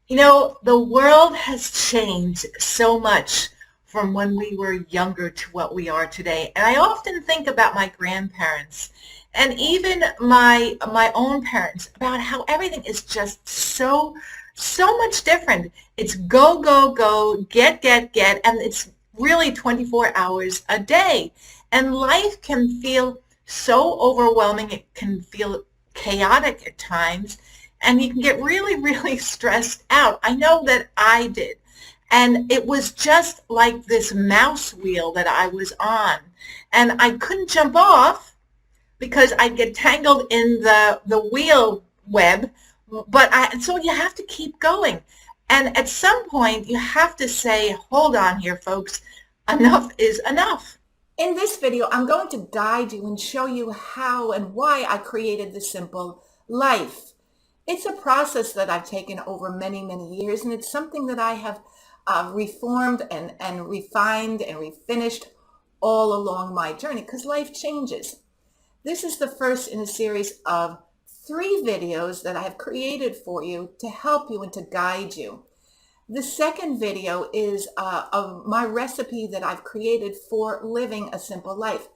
Hello. The world has changed so much from when we were younger to what we are today. And I often think about my grandparents and even my own parents about how everything is just so much different. It's go, go, go, get, and it's really 24 hours a day. And life can feel so overwhelming. It can feel chaotic at times, and you can get really, really stressed out. I know that I did. And it was just like this mouse wheel that I was on. And I couldn't jump off because I'd get tangled in the wheel web. So you have to keep going. And at some point, you have to say, hold on here, folks. Enough is enough. In this video, I'm going to guide you and show you how and why I created the simple life. It's a process that I've taken over many, many years, and it's something that I have reformed and refined and refinished all along my journey because life changes. This is the first in a series of 3 videos that I have created for you to help you and to guide you. The second video is of my recipe that I've created for living a simple life.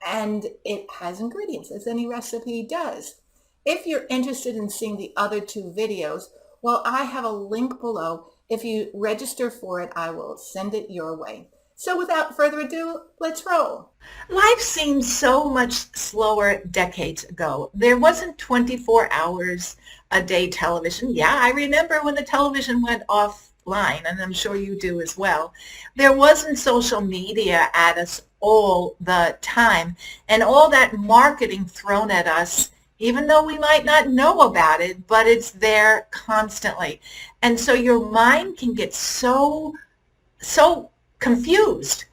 And it has ingredients, as any recipe does. If you're interested in seeing the other 2 videos, well, I have a link below. If you register for it, I will send it your way. So without further ado, let's roll. Life seemed so much slower decades ago. There wasn't 24 hours a day television. Yeah, I remember when the television went offline, and I'm sure you do as well. There wasn't social media at us all the time, and all that marketing thrown at us, even though we might not know about it, but it's there constantly. And so your mind can get so confused,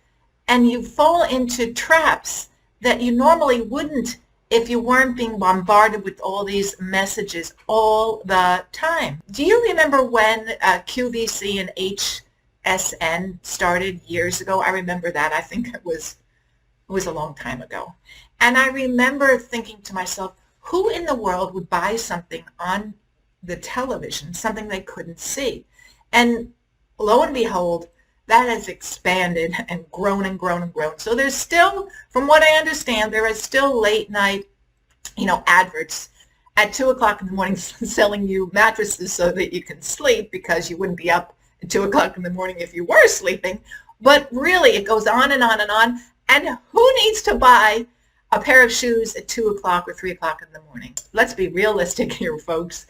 and you fall into traps that you normally wouldn't if you weren't being bombarded with all these messages all the time. Do you remember when QVC and HSN started years ago? I remember that. I think it was a long time ago. And I remember thinking to myself, who in the world would buy something on the television, something they couldn't see? And lo and behold, that has expanded and grown and grown and grown. So there's still, from what I understand, there is still late night, adverts at 2 o'clock in the morning selling you mattresses so that you can sleep, because you wouldn't be up at 2 o'clock in the morning if you were sleeping. But really, it goes on and on and on. And who needs to buy a pair of shoes at 2 o'clock or 3 o'clock in the morning? Let's be realistic here, folks.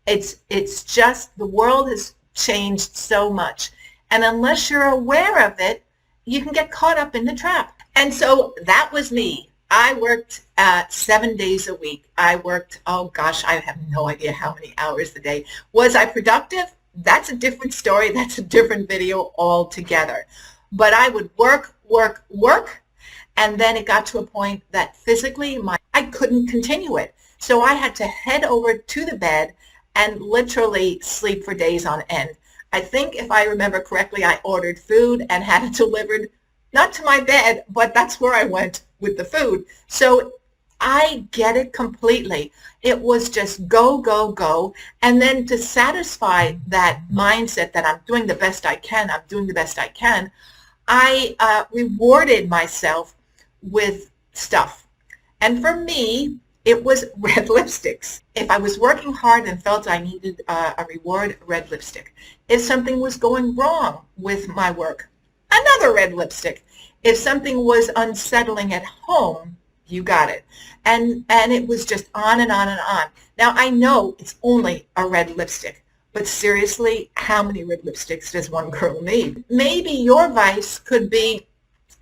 It's just the world has changed so much. And unless you're aware of it, you can get caught up in the trap. And so that was me. I worked 7 days a week. I worked, oh gosh, I have no idea how many hours a day. Was I productive? That's a different story. That's a different video altogether. But I would work, and then it got to a point that physically I couldn't continue it. So I had to head over to the bed and literally sleep for days on end. I think if I remember correctly, I ordered food and had it delivered, not to my bed, but that's where I went with the food. So I get it completely. It was just go, go, go. And then to satisfy that mindset that I'm doing the best I can, I rewarded myself with stuff. And for me, it was red lipsticks. If I was working hard and felt I needed a reward, red lipstick. If something was going wrong with my work, another red lipstick. If something was unsettling at home, you got it. And it was just on and on and on. Now, I know it's only a red lipstick, but seriously, how many red lipsticks does one girl need? Maybe your vice could be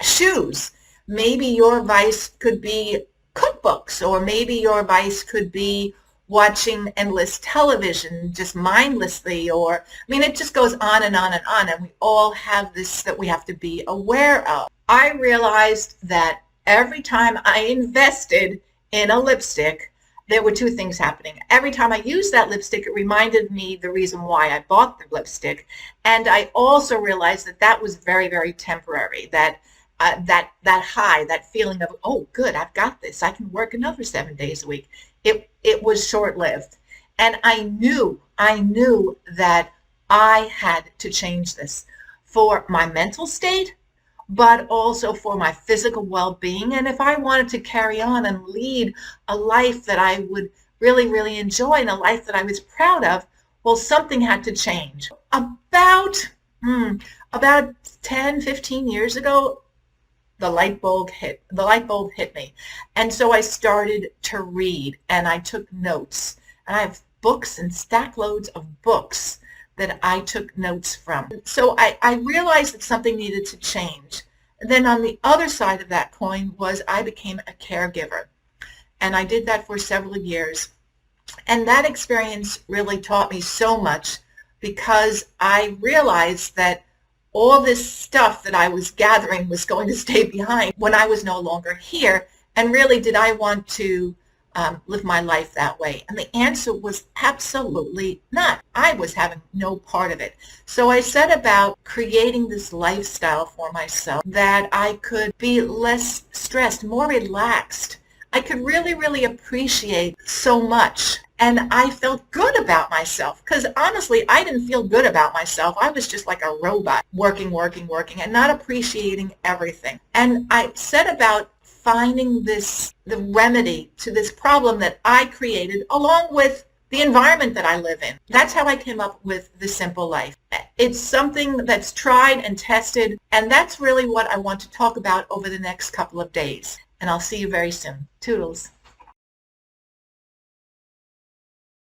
shoes. Maybe your vice could be cookbooks, or maybe your vice could be watching endless television just mindlessly, it just goes on and on and on, and we all have this that we have to be aware of. I realized that every time I invested in a lipstick, there were 2 things happening. Every time I used that lipstick, it reminded me the reason why I bought the lipstick, and I also realized that was very, very temporary, that high, that feeling of, oh, good, I've got this. I can work another 7 days a week. It was short-lived. And I knew that I had to change this for my mental state, but also for my physical well-being. And if I wanted to carry on and lead a life that I would really, really enjoy and a life that I was proud of, well, something had to change. About 10, 15 years ago, the light bulb hit me. And so I started to read and I took notes. And I have books and stack loads of books that I took notes from. So I realized that something needed to change. And then on the other side of that coin was I became a caregiver. And I did that for several years. And that experience really taught me so much because I realized that all this stuff that I was gathering was going to stay behind when I was no longer here. And really, did I want to live my life that way? And the answer was absolutely not. I was having no part of it. So I set about creating this lifestyle for myself that I could be less stressed, more relaxed. I could really, really appreciate so much. And I felt good about myself because honestly, I didn't feel good about myself. I was just like a robot working, and not appreciating everything. And I set about finding the remedy to this problem that I created along with the environment that I live in. That's how I came up with The Simple Life. It's something that's tried and tested, and that's really what I want to talk about over the next couple of days. And I'll see you very soon. Toodles.